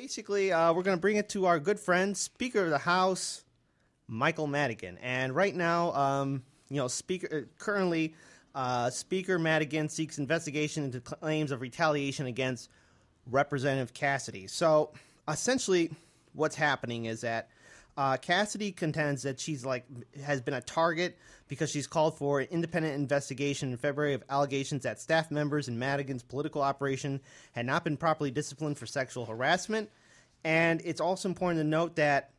Basically, we're going to bring it to our good friend, Speaker of the House, Michael Madigan. And right now, currently, Speaker Madigan seeks investigation into claims of retaliation against Representative Cassidy. So, essentially, what's happening is that Cassidy contends that has been a target because she's called for an independent investigation in February of allegations that staff members in Madigan's political operation had not been properly disciplined for sexual harassment. And it's also important to note that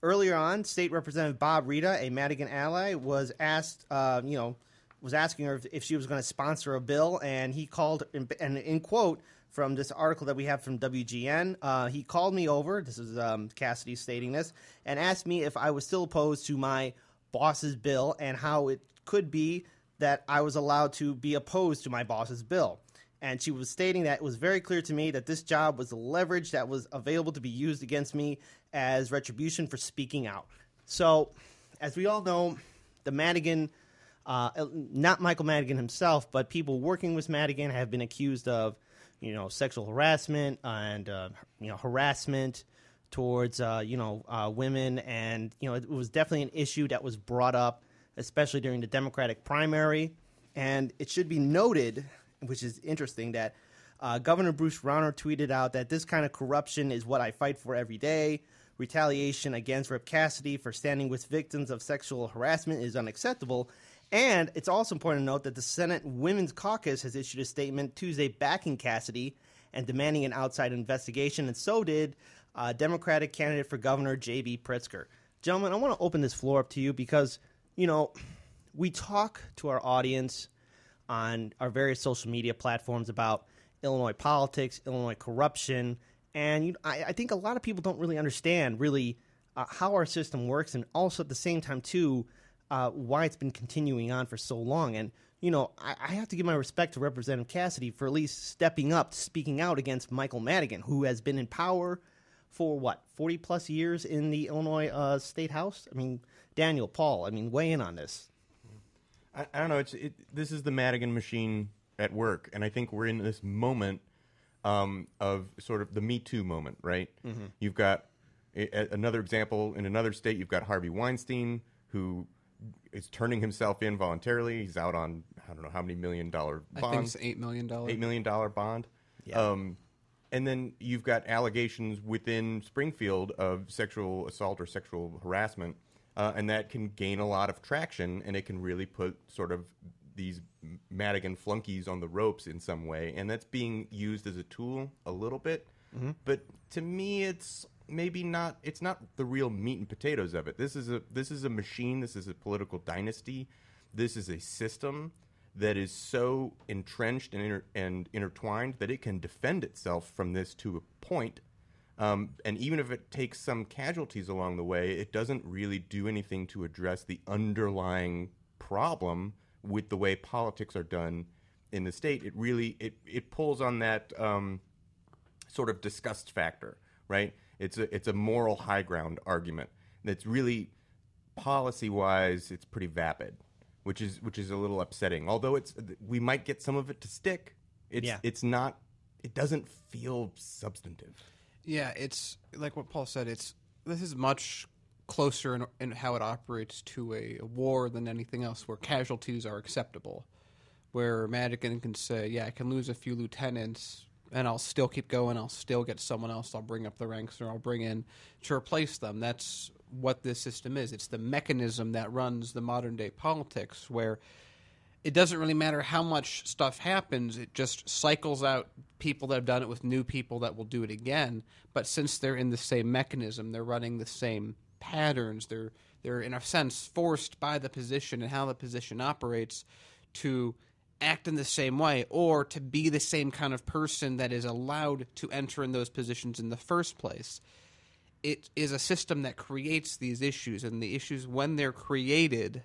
earlier on, State Representative Bob Rita, a Madigan ally, was asked, was asking her if she was going to sponsor a bill, and he called, and in quote, from this article that we have from WGN, he called me over, this is Cassidy stating this, and asked me if I was still opposed to my boss's bill and how it could be that I was allowed to be opposed to my boss's bill. And she was stating that it was very clear to me that this job was the leverage that was available to be used against me as retribution for speaking out. So, as we all know, the Madigan, not Michael Madigan himself, but people working with Madigan have been accused of sexual harassment and, harassment towards, women. And, it was definitely an issue that was brought up, especially during the Democratic primary. And it should be noted, which is interesting, that Governor Bruce Rauner tweeted out that this kind of corruption is what I fight for every day. Retaliation against Rep. Cassidy for standing with victims of sexual harassment is unacceptable. And it's also important to note that the Senate Women's Caucus has issued a statement Tuesday backing Cassidy and demanding an outside investigation, and so did Democratic candidate for governor J.B. Pritzker. Gentlemen, I want to open this floor up to you because, we talk to our audience on our various social media platforms about Illinois politics, Illinois corruption, and I think a lot of people don't really understand how our system works, and also at the same time, too, why it's been continuing on for so long. And, I have to give my respect to Representative Cassidy for at least stepping up, speaking out against Michael Madigan, who has been in power for, 40-plus years in the Illinois State House? I mean, Daniel, Paul, weigh in on this. I don't know. This is the Madigan machine at work, and I think we're in this moment of sort of the Me Too moment, right? Mm-hmm. You've got another example in another state. You've got Harvey Weinstein, who is turning himself in voluntarily. He's out on, I don't know how many $1 million bond. I think it's $8 million. $8 million bond. Yeah. And then you've got allegations within Springfield of sexual assault or sexual harassment, and that can gain a lot of traction, and it can really put sort of these Madigan flunkies on the ropes in some way, and that's being used as a tool a little bit. Mm-hmm. But to me, it's maybe not. It's not the real meat and potatoes of it. This is a machine. This is a political dynasty. This is a system that is so entrenched and intertwined that it can defend itself from this to a point. And even if it takes some casualties along the way, it doesn't really do anything to address the underlying problem with the way politics are done in the state. It really it pulls on that sort of disgust factor, right? It's a moral high ground argument that's really policy-wise it's pretty vapid, which is a little upsetting. Although we might get some of it to stick. It's not. It doesn't feel substantive. Yeah, it's like what Paul said. This is much closer in how it operates to a war than anything else, where casualties are acceptable. Where Madigan can say, "Yeah, I can lose a few lieutenants, and I'll still keep going. I'll still get someone else. I'll bring up the ranks, or I'll bring in to replace them." That's what this system is. It's the mechanism that runs the modern day politics, where it doesn't really matter how much stuff happens. It just cycles out people that have done it with new people that will do it again. But since they're in the same mechanism, they're running the same patterns. They're in a sense forced by the position and how the position operates to act in the same way, or to be the same kind of person that is allowed to enter in those positions in the first place. It is a system that creates these issues, and the issues, when they're created,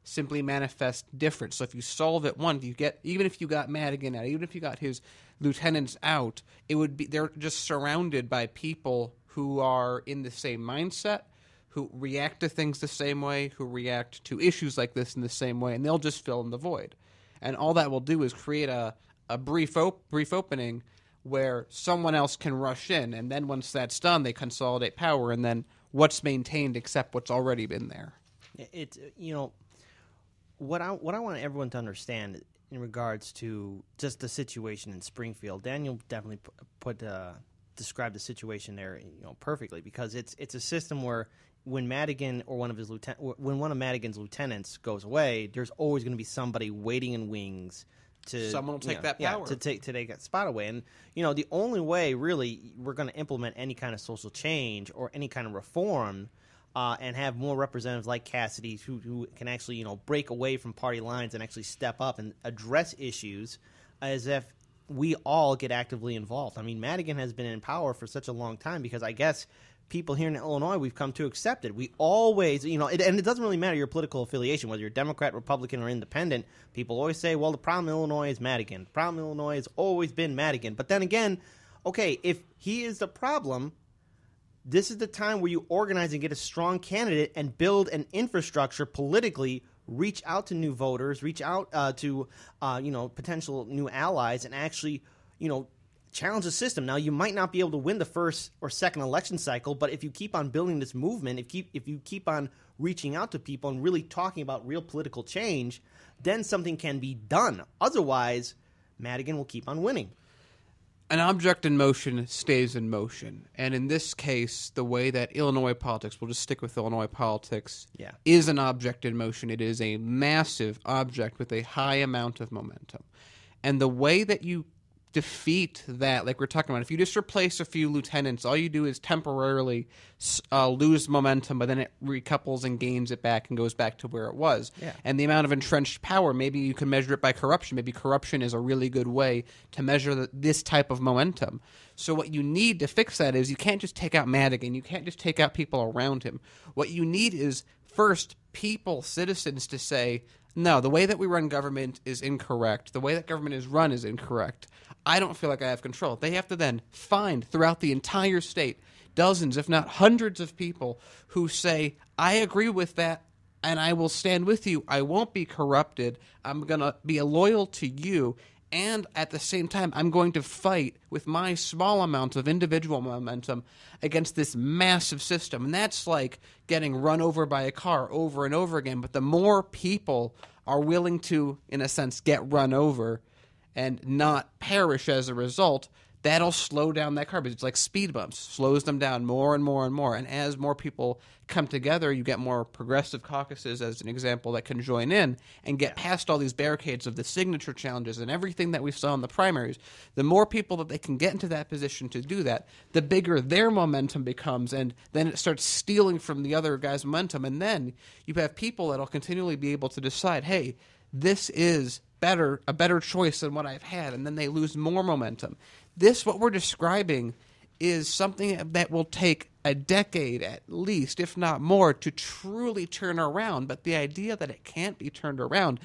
simply manifest different. So if you solve it one, even if you got Madigan out, even if you got his lieutenants out, they're just surrounded by people who are in the same mindset, who react to things the same way, who react to issues like this in the same way, and they'll just fill in the void. And all that will do is create a brief opening where someone else can rush in, and then once that's done, they consolidate power, and then what's maintained except what's already been there. It's what I want everyone to understand in regards to just the situation in Springfield. Daniel definitely described the situation there perfectly, because it's a system where when Madigan or one of Madigan's lieutenants goes away, there's always going to be somebody waiting in wings. Someone will take that power. To take that spot away. And, the only way, really, we're going to implement any kind of social change or any kind of reform and have more representatives like Cassidy who can actually, break away from party lines and actually step up and address issues as if we all get actively involved. I mean, Madigan has been in power for such a long time because I guess people here in Illinois, we've come to accept it. We always, and it doesn't really matter your political affiliation, whether you're Democrat, Republican, or Independent. People always say, well, the problem in Illinois is Madigan. The problem in Illinois has always been Madigan. But then again, okay, if he is the problem, this is the time where you organize and get a strong candidate and build an infrastructure politically, reach out to new voters, reach out to, potential new allies, and actually, challenge the system. Now, you might not be able to win the first or second election cycle, but if you keep on building this movement, if you keep on reaching out to people and really talking about real political change, then something can be done. Otherwise, Madigan will keep on winning. An object in motion stays in motion. And in this case, the way that Illinois politics, we'll just stick with Illinois politics, is an object in motion. It is a massive object with a high amount of momentum. And the way that you defeat that, like we're talking about, if you just replace a few lieutenants, all you do is temporarily lose momentum, but then it recouples and gains it back and goes back to where it was. Yeah. And the amount of entrenched power, maybe you can measure it by corruption. Maybe corruption is a really good way to measure this type of momentum. So what you need to fix that is you can't just take out Madigan. You can't just take out people around him. What you need is, first, citizens to say, no, the way that we run government is incorrect. The way that government is run is incorrect. I don't feel like I have control. They have to then find throughout the entire state dozens, if not hundreds of people who say, I agree with that and I will stand with you. I won't be corrupted. I'm going to be loyal to you. And at the same time, I'm going to fight with my small amount of individual momentum against this massive system. And that's like getting run over by a car over and over again. But the more people are willing to, in a sense, get run over and not perish as a result, that'll slow down that car. Because it's like speed bumps, slows them down more and more and more. And as more people come together, you get more progressive caucuses, as an example, that can join in and get past all these barricades of the signature challenges and everything that we saw in the primaries. The more people that they can get into that position to do that, the bigger their momentum becomes, and then it starts stealing from the other guy's momentum. And then you have people that'll continually be able to decide, hey, this is a better choice than what I've had, and then they lose more momentum. What we're describing is something that will take a decade at least, if not more, to truly turn around. But the idea that it can't be turned around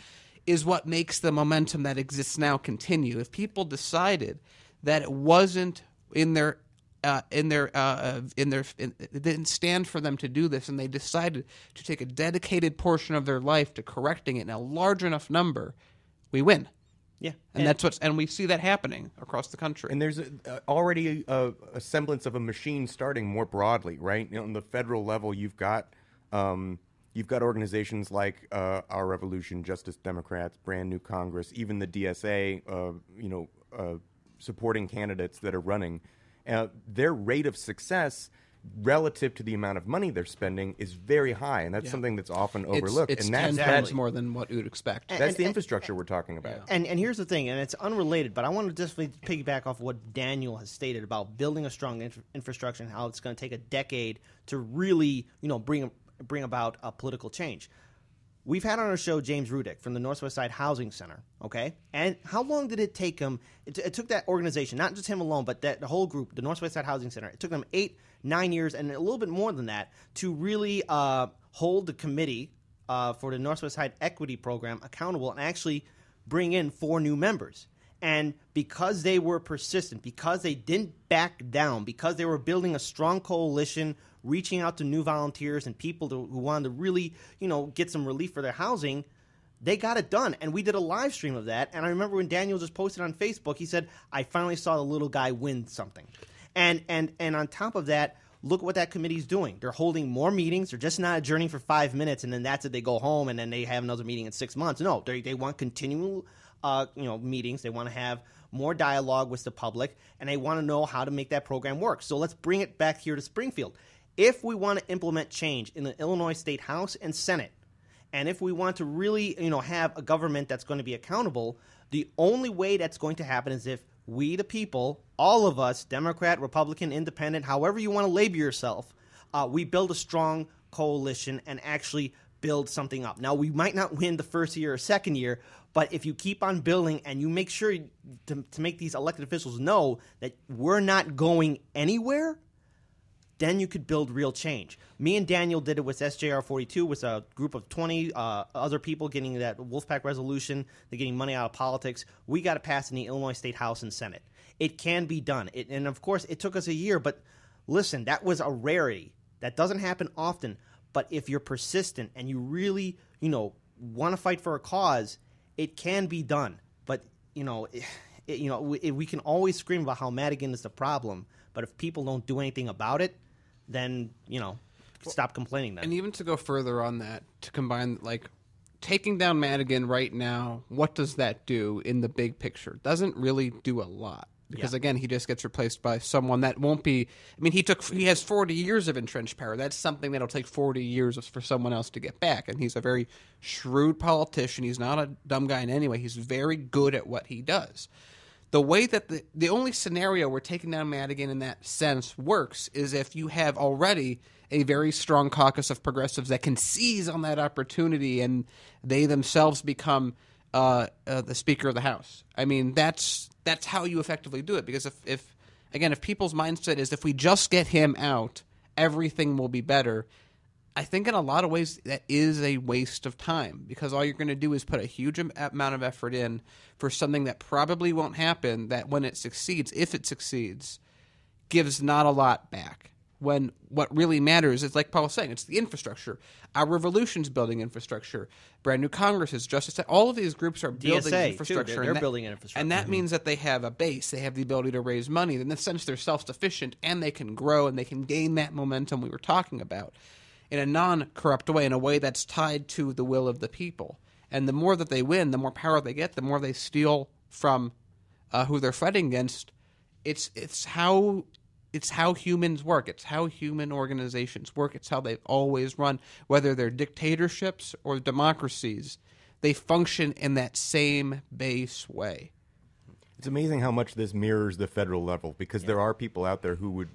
is what makes the momentum that exists now continue. If people decided that it wasn't it didn't stand for them to do this, and they decided to take a dedicated portion of their life to correcting it in a large enough number, we win. Yeah, and we see that happening across the country. And there's already a semblance of a machine starting more broadly, right? On the federal level, you've got organizations like Our Revolution, Justice Democrats, Brand New Congress, even the DSA, supporting candidates that are running. Their rate of success relative to the amount of money they're spending is very high, and that's something that's often overlooked. It's and 10 times more than what you'd expect. That's the infrastructure we're talking about. And here's the thing, and it's unrelated, but I want to just piggyback off what Daniel has stated about building a strong infrastructure and how it's going to take a decade to really, bring about a political change. We've had on our show James Rudick from the Northwest Side Housing Center, okay? And how long did it take him? It took that organization, not just him alone, but the whole group, the Northwest Side Housing Center. It took them 8-9 years and a little bit more than that to really hold the committee for the Northwest Side Equity Program accountable and actually bring in 4 new members. And because they were persistent, because they didn't back down, because they were building a strong coalition, reaching out to new volunteers and people who wanted to really, get some relief for their housing, They got it done, and we did a live stream of that. And I remember when Daniel just posted on Facebook, he said, "I finally saw the little guy win something." And on top of that, look what that committee's doing. They're holding more meetings. They're just not adjourning for 5 minutes, and then that's it. They go home, and then they have another meeting in 6 months. No, they want continual meetings. They want to have more dialogue with the public, and they want to know how to make that program work. So let's bring it back here to Springfield. If we want to implement change in the Illinois State House and Senate, and if we want to really, have a government that's going to be accountable, the only way that's going to happen is if we, the people, all of us, Democrat, Republican, Independent, however you want to label yourself, we build a strong coalition and actually build something up. Now, we might not win the first year or second year, but if you keep on building and you make sure to make these elected officials know that we're not going anywhere, then you could build real change. Me and Daniel did it with SJR 42, with a group of 20 other people getting that Wolfpack resolution. They're getting money out of politics. We got it passed in the Illinois State House and Senate. It can be done. And, of course, it took us a year. But, listen, that was a rarity. That doesn't happen often. But if you're persistent and you really, want to fight for a cause, it can be done. But, we can always scream about how Madigan is the problem. But if people don't do anything about it, then, stop complaining then. And even to go further on that, to combine, taking down Madigan right now, what does that do in the big picture? Doesn't really do a lot. Because, again, he just gets replaced by someone that won't be... I mean, he has 40 years of entrenched power. That's something that'll take 40 years for someone else to get back. And he's a very shrewd politician. He's not a dumb guy in any way. He's very good at what he does. The way that the only scenario where taking down Madigan in that sense works is if you have already a very strong caucus of progressives that can seize on that opportunity and they themselves become the Speaker of the House. I mean, that's how you effectively do it. Because if people's mindset is if we just get him out, everything will be better. I think in a lot of ways that is a waste of time because all you're going to do is put a huge amount of effort in for something that probably won't happen, that when it succeeds, if it succeeds, gives not a lot back. When what really matters is, like Paul was saying, it's the infrastructure. Our revolution's building infrastructure. Brand new Congresses, Justice, all of these groups are building DSA, infrastructure. Too. They're building an infrastructure. And that means that they have a base. They have the ability to raise money. In the sense they're self-sufficient and they can grow and they can gain that momentum we were talking about in a non-corrupt way, in a way that's tied to the will of the people. And the more that they win, the more power they get, the more they steal from who they're fighting against. It's how humans work. It's how human organizations work. It's how they've always run. Whether they're dictatorships or democracies, they function in that same base way. It's amazing how much this mirrors the federal level because there are people out there who would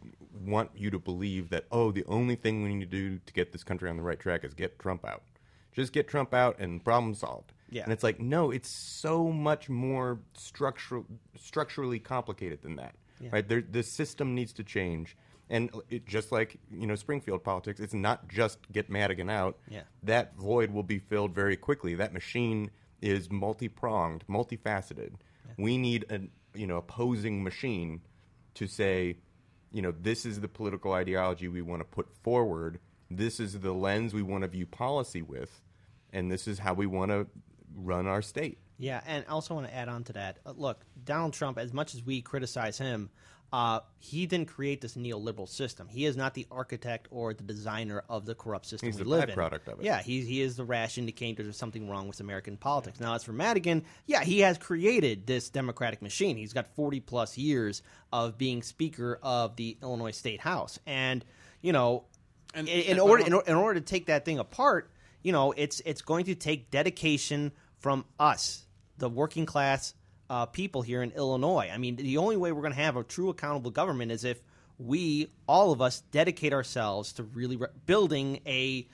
want you to believe that, the only thing we need to do to get this country on the right track is get Trump out. Just get Trump out and problem solved. Yeah. And it's like, no, it's so much more structurally complicated than that. Yeah. Right? The system needs to change. And just like, Springfield politics, it's not just get Madigan out. Yeah. That void will be filled very quickly. That machine is multi-pronged, multifaceted. Yeah. We need an opposing machine to say, this is the political ideology we want to put forward. This is the lens we want to view policy with. And this is how we want to run our state. Yeah, and I also want to add on to that. Look, Donald Trump, as much as we criticize him, he didn't create this neoliberal system. He is not the architect or the designer of the corrupt system we live in. He's the byproduct of it. Yeah, he is the rash indicator there's something wrong with American politics. Now, as for Madigan, he has created this democratic machine. He's got 40-plus years of being Speaker of the Illinois State House. And, in order to take that thing apart, it's going to take dedication from us, the working class people here in Illinois. I mean, the only way we're going to have a true accountable government is if we, all of us, dedicate ourselves to really building a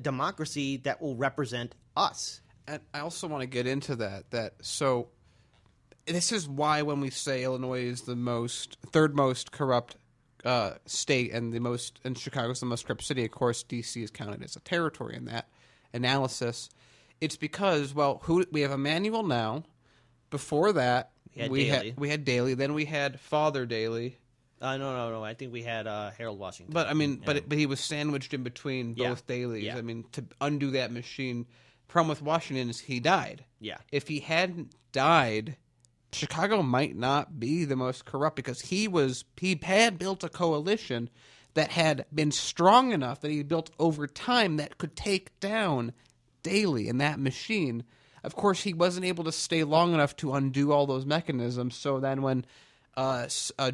democracy that will represent us. And I also want to get into that. So this is why when we say Illinois is the third most corrupt state and Chicago's the most corrupt city, of course, D.C. is counted as a territory in that analysis. It's because, we have Emanuel now. Before that, we had Daley. Then we had Father Daley. No. I think we had Harold Washington. But I mean, but he was sandwiched in between both dailies. Yeah. I mean, to undo that machine. Problem with Washington is he died. Yeah. If he hadn't died, Chicago might not be the most corrupt because he had built a coalition that had been strong enough that he built over time that could take down Daley and that machine. Of course, he wasn't able to stay long enough to undo all those mechanisms. So then when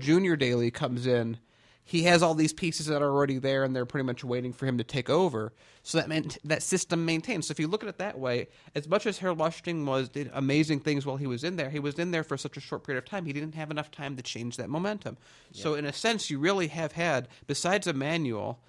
Junior Daley comes in, he has all these pieces that are already there, and they're pretty much waiting for him to take over. So that meant that system maintains. So if you look at it that way, as much as Harold Washington did amazing things while he was in there for such a short period of time. He didn't have enough time to change that momentum. Yeah. So in a sense, you really have had, besides Emmanuel,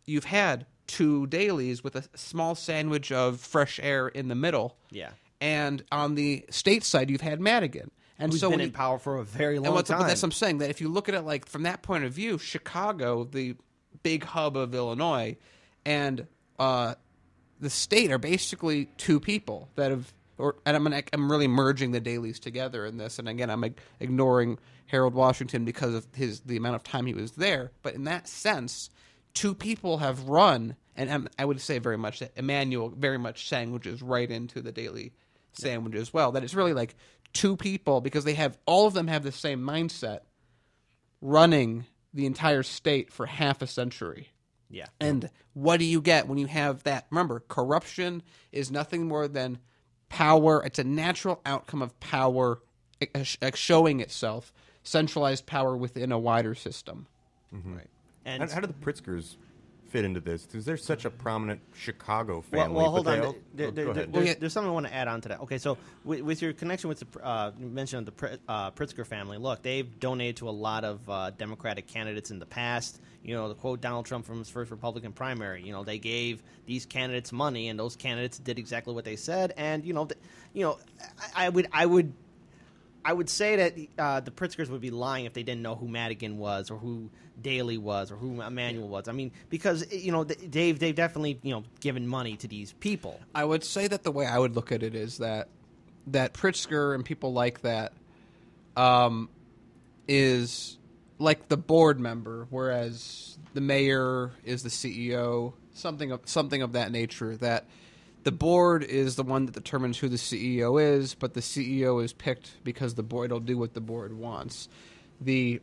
you've had two Daleys with a small sandwich of fresh air in the middle. Yeah. And on the state side, you've had Madigan. And who's so been in power for a very long time. But that's what I'm saying, that if you look at it like from that point of view, Chicago, the big hub of Illinois, and the state are basically two people that have, and I'm really merging the Daleys together in this. And again, I'm ignoring Harold Washington because of the amount of time he was there. But in that sense, two people have run, and I would say very much that Emmanuel very much sandwiches right into the Daley sandwich as well. That it's really like two people, because all of them have the same mindset, running the entire state for half a century. Yeah. And what do you get when you have that? Remember, corruption is nothing more than power. It's a natural outcome of power showing itself, centralized power within a wider system. Mm-hmm. Right. And how do the Pritzkers fit into this? Because they're such a prominent Chicago family. Well, hold on. Go ahead. There's something I want to add on to that. Okay, so with your connection with the you mentioned the Pritzker family, look, they've donated to a lot of Democratic candidates in the past. You know, to quote Donald Trump from his first Republican primary, you know, they gave these candidates money, and those candidates did exactly what they said. And I would say that the Pritzkers would be lying if they didn't know who Madigan was or who Daley was or who Emmanuel was. I mean, because they've definitely given money to these people. I would say that the way I would look at it is that Pritzker and people like that is like the board member, whereas the mayor is the CEO, something of that nature. That the board is the one that determines who the CEO is, but the CEO is picked because the board will do what the board wants. The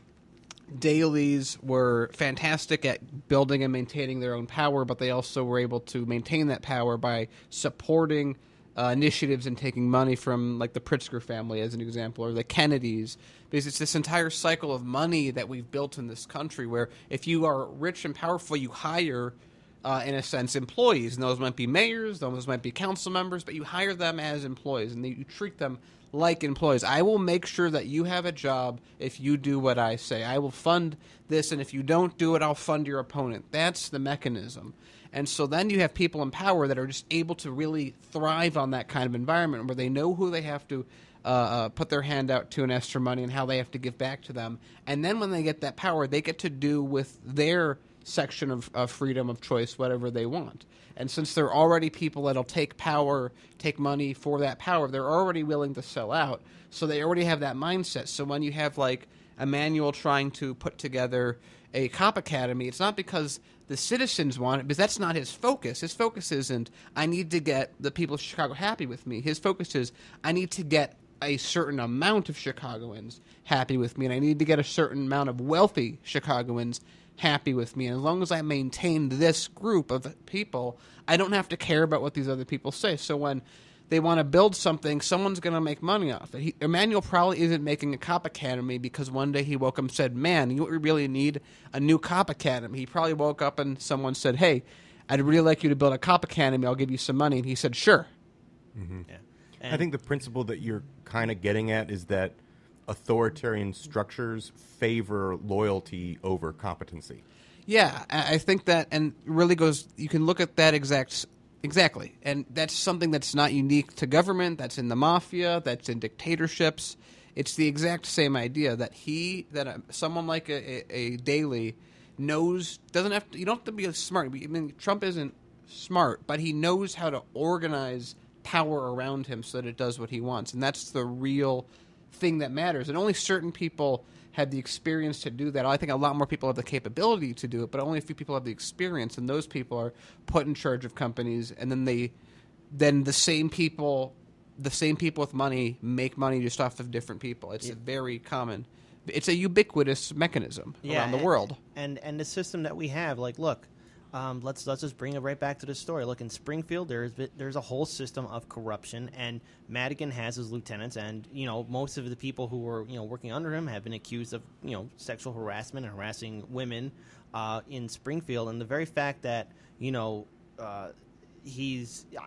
Daleys were fantastic at building and maintaining their own power, but they also were able to maintain that power by supporting initiatives and taking money from, like, the Pritzker family, as an example, or the Kennedys, because it's this entire cycle of money that we've built in this country where if you are rich and powerful, you hire in a sense, employees. And those might be mayors, those might be council members, but you hire them as employees, and you treat them like employees. I will make sure that you have a job if you do what I say. I will fund this, and if you don't do it, I'll fund your opponent. That's the mechanism. And so then you have people in power that are just able to really thrive on that kind of environment where they know who they have to put their hand out to and ask for money and how they have to give back to them. And then when they get that power, they get to do with their section of freedom of choice whatever they want. And since they're already people that'll take money for that power, they're already willing to sell out. So they already have that mindset. So when you have like Emmanuel trying to put together a cop academy, it's not because the citizens want it, because that's not his focus. His focus isn't, I need to get the people of Chicago happy with me. His focus is, I need to get a certain amount of Chicagoans happy with me, and I need to get a certain amount of wealthy Chicagoans happy with me. And as long as I maintain this group of people, I don't have to care about what these other people say. So when they want to build something, someone's going to make money off it. Emmanuel probably isn't making a cop academy because one day he woke up and said, man, you really need a new cop academy. He probably woke up and someone said, hey, I'd really like you to build a cop academy. I'll give you some money. And he said, sure. Mm-hmm. Yeah. I think the principle that you're kind of getting at is that authoritarian structures favor loyalty over competency. Yeah, I think that, and really goes, you can look at that exactly. And that's something that's not unique to government, that's in the mafia, that's in dictatorships. It's the exact same idea that someone like a Daley knows, you don't have to be smart. I mean, Trump isn't smart, but he knows how to organize power around him so that it does what he wants. And that's the real thing that matters. And only certain people have the experience to do that. I think a lot more people have the capability to do it, but only a few people have the experience, and those people are put in charge of companies, and then the same people with money make money just off of different people. It's a very common. It's a ubiquitous mechanism around the world. And the system that we have, like, look, let's just bring it right back to the story. Look, in Springfield, there's a whole system of corruption, and Madigan has his lieutenants, and most of the people who were working under him have been accused of sexual harassment and harassing women in Springfield, and the very fact that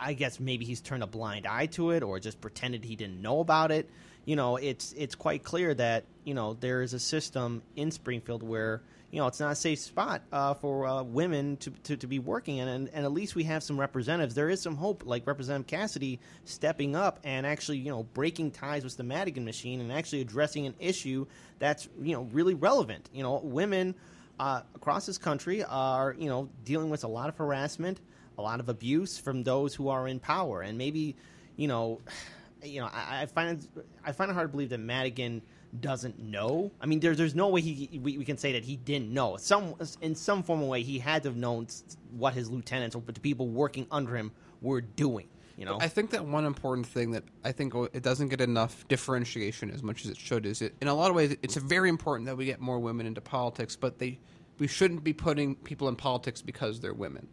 I guess maybe he's turned a blind eye to it or just pretended he didn't know about it. It's quite clear that there is a system in Springfield where it's not a safe spot for women to be working in, and at least we have some representatives. There is some hope, like Representative Cassidy stepping up and actually breaking ties with the Madigan machine and actually addressing an issue that's really relevant. Women across this country are dealing with a lot of harassment, a lot of abuse from those who are in power, and maybe I find it hard to believe that Madigan doesn't know. I mean, there's no way we can say that he didn't know. In some form of way, he had to have known what his lieutenants or the people working under him were doing. I think that one important thing that I think it doesn't get enough differentiation as much as it should is in a lot of ways it's very important that we get more women into politics, but we shouldn't be putting people in politics because they're women.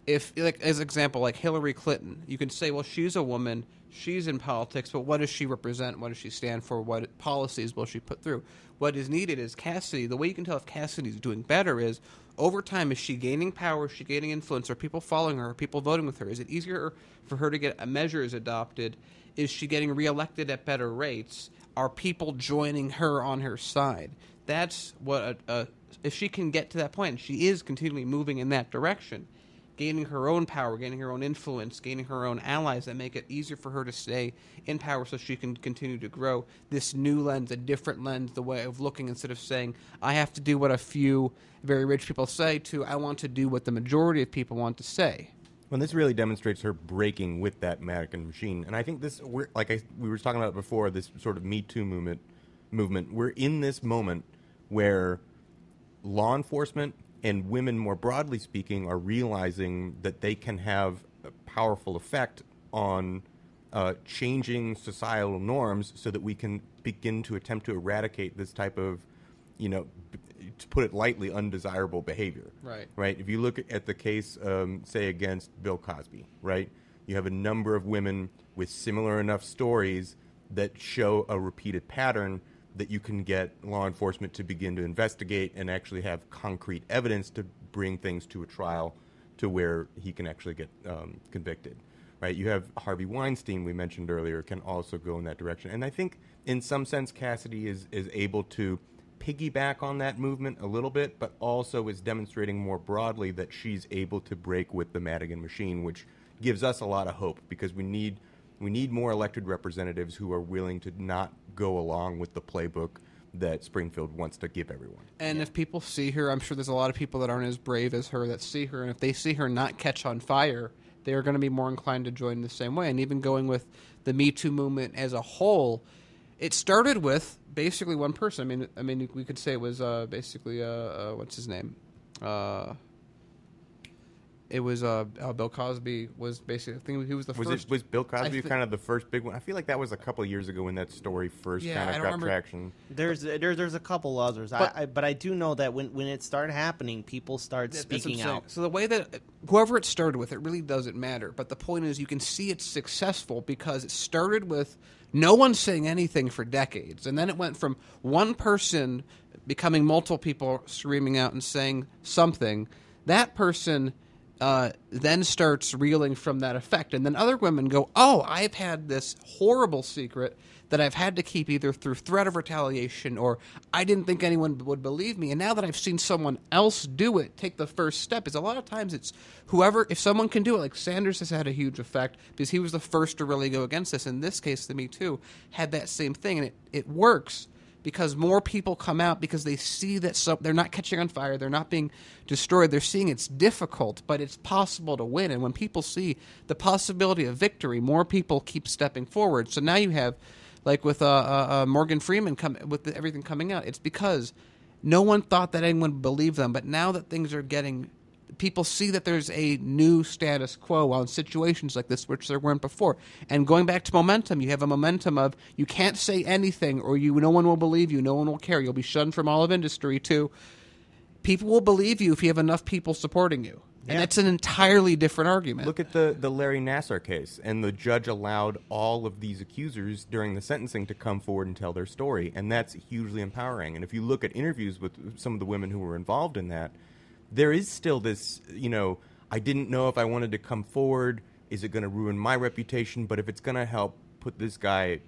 If, like, as an example, like Hillary Clinton, you can say, well, she's a woman, she's in politics, but what does she represent? What does she stand for? What policies will she put through? What is needed is Cassidy. The way you can tell if Cassidy's doing better is, over time, is she gaining power? Is she gaining influence? Are people following her? Are people voting with her? Is it easier for her to get measures adopted? Is she getting reelected at better rates? Are people joining her on her side? That's what, if she can get to that point, she is continually moving in that direction, gaining her own power, gaining her own influence, gaining her own allies that make it easier for her to stay in power so she can continue to grow this new lens, a different lens, the way of looking, instead of saying, I have to do what a few very rich people say, to I want to do what the majority of people want to say. Well, this really demonstrates her breaking with that Madigan machine. And I think we were talking about before, this sort of Me Too movement. We're in this moment where law enforcement and women, more broadly speaking, are realizing that they can have a powerful effect on changing societal norms so that we can begin to attempt to eradicate this type of, to put it lightly, undesirable behavior. Right. If you look at the case, say, against Bill Cosby, right, you have a number of women with similar enough stories that show a repeated pattern that you can get law enforcement to begin to investigate and actually have concrete evidence to bring things to a trial to where he can actually get convicted, right? You have Harvey Weinstein, we mentioned earlier, can also go in that direction. And I think in some sense Cassidy is able to piggyback on that movement a little bit, but also is demonstrating more broadly that she's able to break with the Madigan machine, which gives us a lot of hope, because we need more elected representatives who are willing to not go along with the playbook that Springfield wants to give everyone. And if people see her, I'm sure there's a lot of people that aren't as brave as her that see her, and if they see her not catch on fire, they are going to be more inclined to join the same way. And even going with the Me Too movement as a whole, it started with basically one person. I mean, we could say it was basically what's his name? It was Bill Cosby was basically, I think he was the first. Was Bill Cosby kind of the first big one? I feel like that was a couple of years ago when that story first kind of got traction. There's a couple others, but I do know that when it started happening, people started speaking out. So the way that whoever it started with, it really doesn't matter. But the point is, you can see it's successful because it started with no one saying anything for decades, and then it went from one person becoming multiple people screaming out and saying something. That person then starts reeling from that effect. And then other women go, oh, I've had this horrible secret that I've had to keep either through threat of retaliation or I didn't think anyone would believe me. And now that I've seen someone else do it, take the first step, is a lot of times it's whoever, if someone can do it, like Sanders has had a huge effect because he was the first to really go against this. In this case, the Me Too had that same thing, and it works because more people come out because they see that they're not catching on fire, they're not being destroyed, they're seeing it's difficult, but it's possible to win. And when people see the possibility of victory, more people keep stepping forward. So now you have like with Morgan Freeman with everything coming out. It's because no one thought that anyone would believe them, but now that things are getting, people see that there's a new status quo on situations like this, which there weren't before. And going back to momentum, you have a momentum of you can't say anything, or no one will believe you, no one will care. You'll be shunned from all of industry. To people will believe you if you have enough people supporting you. And that's an entirely different argument. Look at the Larry Nassar case, and the judge allowed all of these accusers during the sentencing to come forward and tell their story, and that's hugely empowering. And if you look at interviews with some of the women who were involved in that, there is still this, I didn't know if I wanted to come forward. Is it going to ruin my reputation? But if it's going to help put this guy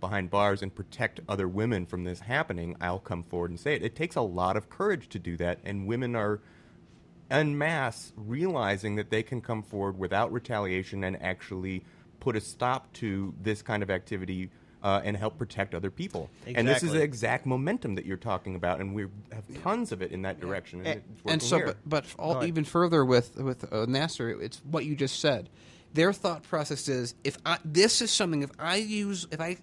behind bars and protect other women from this happening, I'll come forward and say it. It takes a lot of courage to do that, and women are en masse realizing that they can come forward without retaliation and actually put a stop to this kind of activity and help protect other people. Exactly. And this is the exact momentum that you're talking about, and we have tons of it in that direction. And it's and so, here. but even further with Nassar, it's what you just said. Their thought process is, if I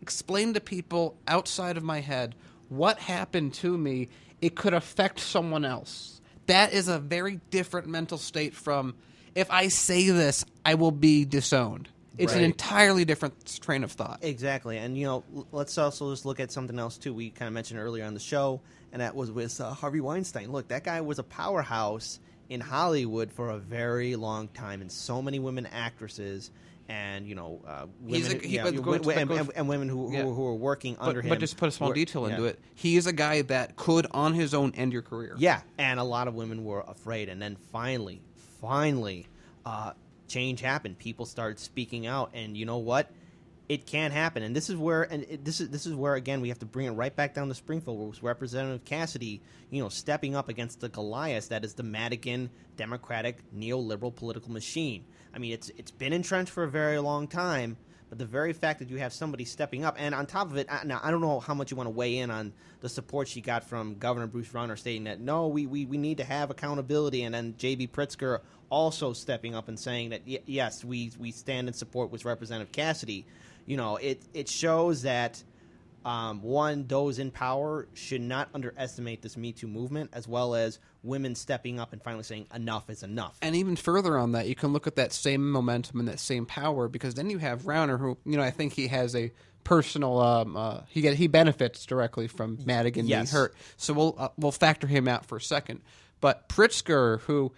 explain to people outside of my head what happened to me, it could affect someone else. That is a very different mental state from, if I say this, I will be disowned. It's an entirely different train of thought. Exactly. And, let's also just look at something else, too. We kind of mentioned earlier on the show, and that was with Harvey Weinstein. Look, that guy was a powerhouse in Hollywood for a very long time, and so many women actresses and, women who were working under him. But just put a small detail into it. He is a guy that could, on his own, end your career. Yeah, and a lot of women were afraid. And then finally, change happened. People started speaking out, and you know what? It can happen. And this is where, this is where again we have to bring it right back down to Springfield, where it was Representative Cassidy, stepping up against the Goliath that is the Madigan Democratic neoliberal political machine. I mean, it's been entrenched for a very long time, but the very fact that you have somebody stepping up, and on top of it, now I don't know how much you want to weigh in on the support she got from Governor Bruce Rauner stating that, no, we need to have accountability, and then J.B. Pritzker also stepping up and saying that, yes, we stand in support with Representative Cassidy. It shows that, those in power should not underestimate this Me Too movement, as well as women stepping up and finally saying enough is enough. And even further on that, you can look at that same momentum and that same power, because then you have Rauner, who, I think he has a personal, he benefits directly from Madigan being hurt. So we'll factor him out for a second. But Pritzker, who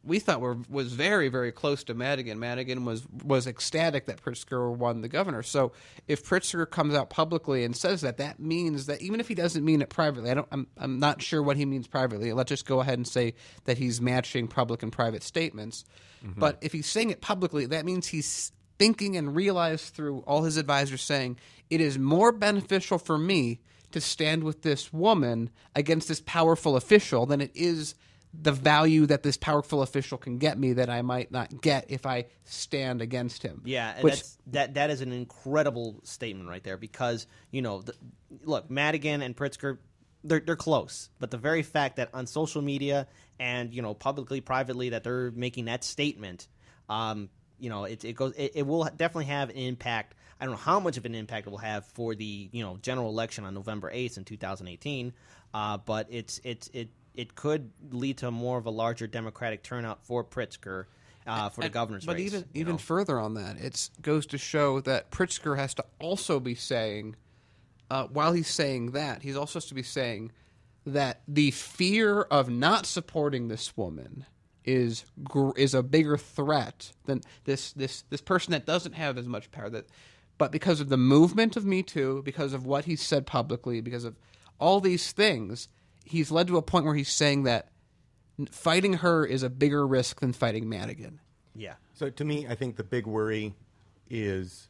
we thought was very, very close to Madigan. Madigan was ecstatic that Pritzker won the governor. So if Pritzker comes out publicly and says that, that means that even if he doesn't mean it privately, I'm not sure what he means privately. Let's just go ahead and say that he's matching public and private statements. Mm-hmm. But if he's saying it publicly, that means he's thinking and realized through all his advisors saying, it is more beneficial for me to stand with this woman against this powerful official than it is the value that this powerful official can get me that I might not get if I stand against him. Yeah, and that is an incredible statement right there, because, look, Madigan and Pritzker, they're close, but the very fact that on social media and, publicly, privately, that they're making that statement, it will definitely have an impact. I don't know how much of an impact it will have for the, general election on November 8th in 2018, but it could lead to more of a larger Democratic turnout for Pritzker for the governor's race. But even further on that, it goes to show that Pritzker has to also be saying, while he's saying that, he's also supposed to be saying that the fear of not supporting this woman is a bigger threat than this person that doesn't have as much power. But because of the movement of Me Too, because of what he's said publicly, because of all these things, he's led to a point where he's saying that fighting her is a bigger risk than fighting Madigan. Yeah. So to me, I think the big worry is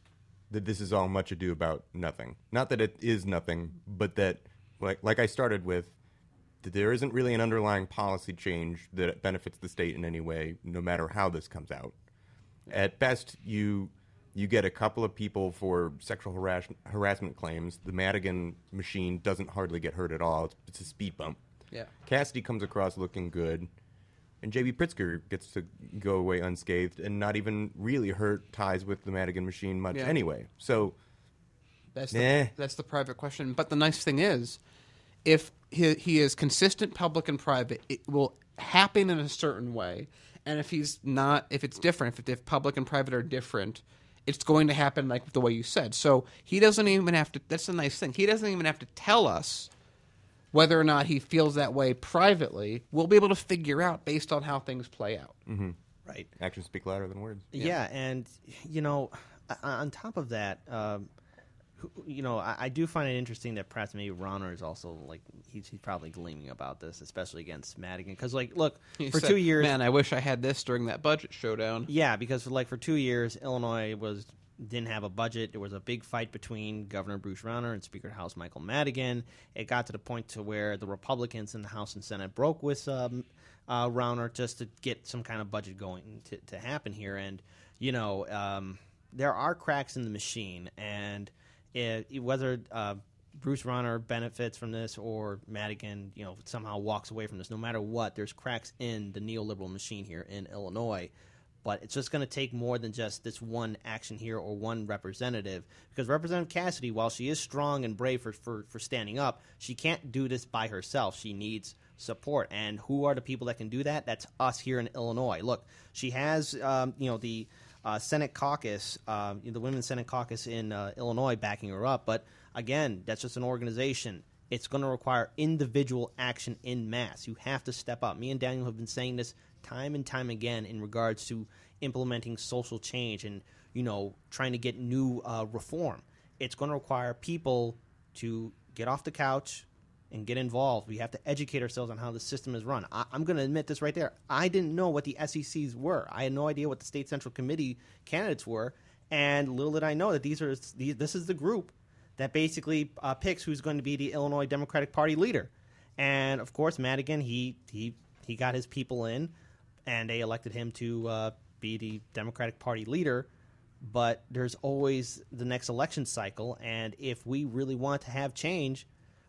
that this is all much ado about nothing. Not that it is nothing, but that, like I started with, that there isn't really an underlying policy change that benefits the state in any way, no matter how this comes out. At best, you get a couple of people for sexual harassment claims. The Madigan machine doesn't hardly get hurt at all. It's a speed bump. Yeah. Cassidy comes across looking good, and J.B. Pritzker gets to go away unscathed and not even really hurt ties with the Madigan machine much anyway. So That's Nah. that's the private question. But the nice thing is, if he is consistent, public and private, it will happen in a certain way. And if he's not, if it's different, if public and private are different, it's going to happen like the way you said. So he doesn't even have to. That's the nice thing. He doesn't even have to tell us whether or not he feels that way privately. We'll be able to figure out based on how things play out. Mm-hmm. Right. Actions speak louder than words. Yeah, and on top of that, I do find it interesting that perhaps maybe Rauner is also like he's probably gleaming about this, especially against Madigan, because look, He for said, 2 years, man, I wish I had this during that budget showdown. yeah, because for 2 years, Illinois didn't have a budget. There was a big fight between Governor Bruce Rauner and Speaker of the House Michael Madigan. It got to the point to where the Republicans in the House and Senate broke with Rauner just to get some kind of budget going to happen here. And, there are cracks in the machine. And whether Bruce Rauner benefits from this or Madigan, somehow walks away from this, no matter what, there's cracks in the neoliberal machine here in Illinois. But it's just going to take more than just this one action here or one representative. Because Representative Cassidy, while she is strong and brave for standing up, she can't do this by herself. She needs support. And who are the people that can do that? That's us here in Illinois. Look, she has, the Senate caucus, the Women's Senate caucus in Illinois backing her up. But again, that's just an organization. It's going to require individual action in mass. You have to step up. Me and Daniel have been saying this time and time again in regards to implementing social change and, trying to get new reform. It's going to require people to get off the couch and get involved. We have to educate ourselves on how the system is run. I'm going to admit this right there. I didn't know what the SECs were. I had no idea what the State Central Committee candidates were, and little did I know that this is the group that basically picks who's going to be the Illinois Democratic Party leader. And, of course, Madigan, he got his people in, and they elected him to be the Democratic Party leader. But there's always the next election cycle, and if we really want to have change,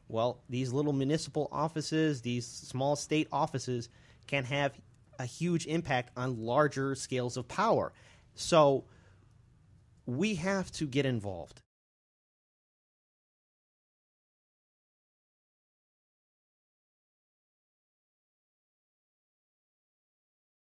well, these little municipal offices, these small state offices can have a huge impact on larger scales of power. So we have to get involved.